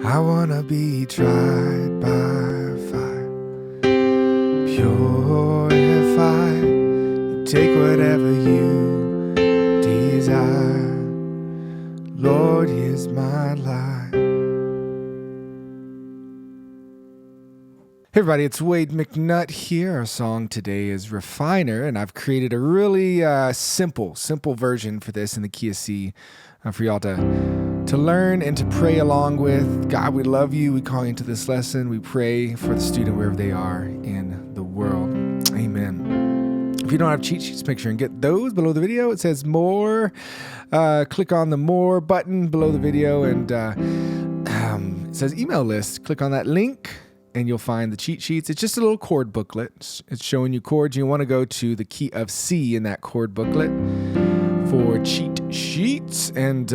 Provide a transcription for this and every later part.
I wanna be tried by fire, purified. You take whatever you desire. Lord, here's my life. Hey everybody, it's Wade McNutt here. Our song today is Refiner, and I've created a really simple version for this in the key of C for y'all to learn and to pray along with. God, we love you. We call you into this lesson. We pray for the student wherever they are in the world. Amen. If you don't have cheat sheets, make sure and get those below the video. It says more. Click on the more button below the video, and it says email list. Click on that link and you'll find the cheat sheets. It's just a little chord booklet. It's showing you chords. You want to go to the key of C in that chord booklet for cheat sheets. And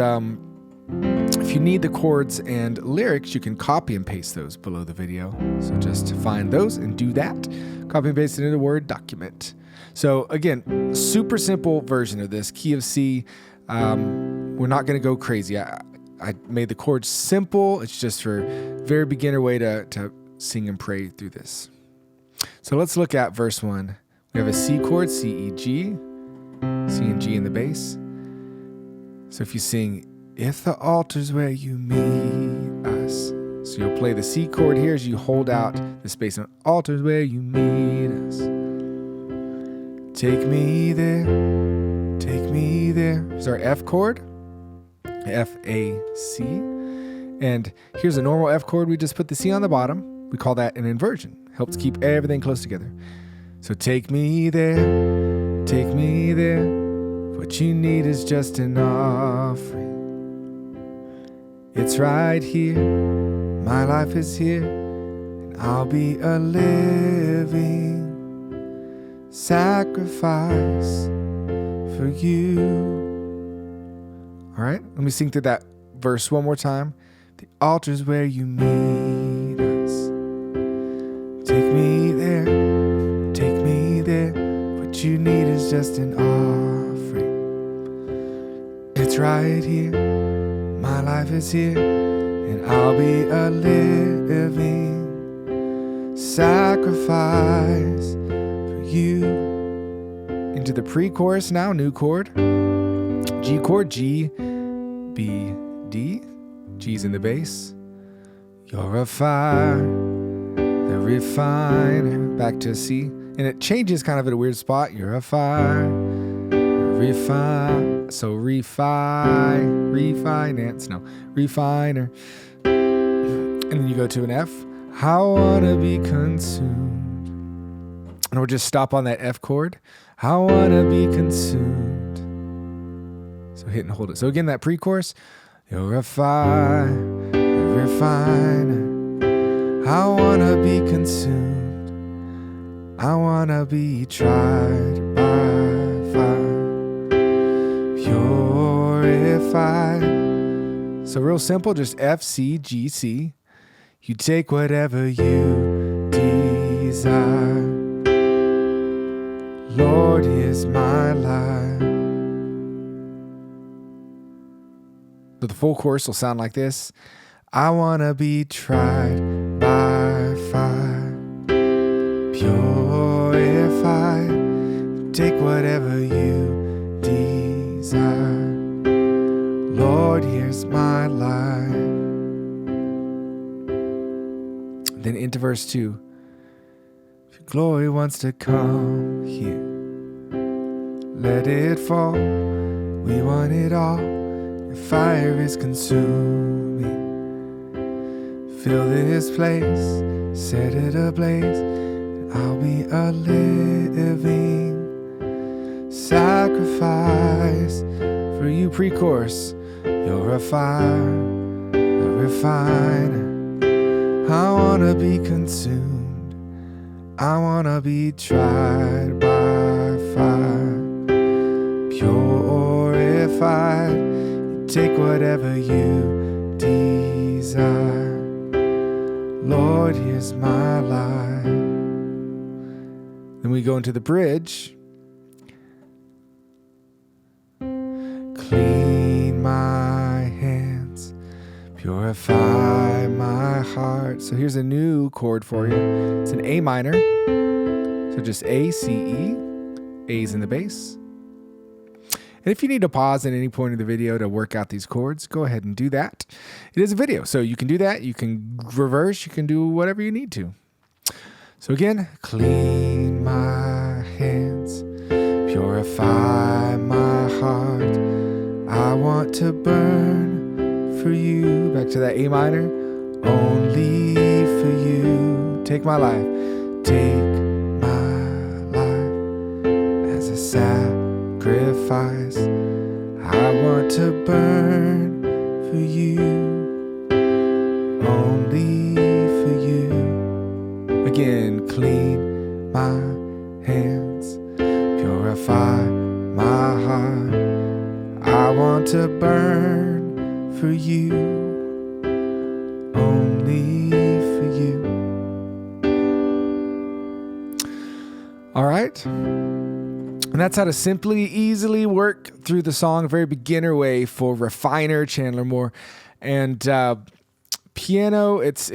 if you need the chords and lyrics, you can copy and paste those below the video. So just find those and do that. Copy and paste it into a Word document. So again, super simple version of this. Key of C. We're not going to go crazy. I made the chords simple. It's just for very beginner way to sing and pray through this. So let's look at verse 1. We have a C chord, C, E, G, C and G in the bass. So if you sing, if the altar's where you meet us. So you'll play the C chord here as you hold out the space on altar's where you meet us. Take me there, take me there. Here's our F chord, F, A, C. And here's a normal F chord. We just put the C on the bottom. We call that an inversion. Helps keep everything close together. So take me there, take me there. What you need is just an offering. It's right here, my life is here, and I'll be a living sacrifice for you. All right, let me sing through that verse one more time. The altar's where you meet us. Take me there, take me there. What you need is just an offering. It's right here, my life is here, and I'll be a living sacrifice for you. Into the pre-chorus now, new chord. G chord, G, B, D. G's in the bass. You're a fire, the refiner. Back to C. And it changes kind of at a weird spot. You're a fire, refine. So refinance. No, refiner. And then you go to an F. I wanna be consumed. And we'll just stop on that F chord. I wanna be consumed. So hit and hold it. So again, that pre-chorus. You're a fire, a refiner. I wanna be consumed. I wanna be tried by fire, purified. So real simple, just F, C, G, C. You take whatever you desire. Lord, here's my life. So the full chorus will sound like this. I wanna be tried by fire, purified. Take whatever you desire. Lord, here's my life. Then into verse 2. If your glory wants to come here, let it fall. We want it all. Your fire is consuming. Fill this place, set it ablaze, and I'll be a living sacrifice for you. Pre-chorus, you're a fire, a refiner. I wanna be consumed. I wanna be tried by fire, purified. Take whatever you desire. Lord, here's my life. Then we go into the bridge. Clean my hands, Purify my heart. So here's a new chord for you. It's an A minor. So just A, C, E. A's in the bass. And if you need to pause at any point in the video to work out these chords, go ahead and do that. It is a video, so you can do that. You can reverse. You can do whatever you need to. So again, clean my hands, purify my heart. I want to burn for you. Back to that A minor. Only for you. Take my life. Take my life as a sacrifice. I want to burn for you. Only for you. Again, clean my hands, purify my heart. I want to burn for you, only for you. All right. And that's how to simply, easily work through the song, a very beginner way for Refiner, Chandler Moore. And piano, it's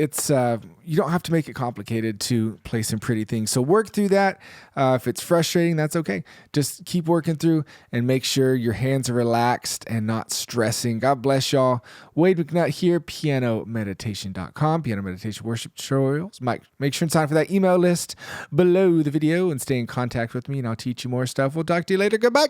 you don't have to make it complicated to play some pretty things. So work through that. If it's frustrating, that's okay. Just keep working through and make sure your hands are relaxed and not stressing. God bless y'all. Wade McNutt here, pianomeditation.com, piano meditation worship tutorials. Make sure and sign up for that email list below the video and stay in contact with me, and I'll teach you more stuff. We'll talk to you later. Goodbye.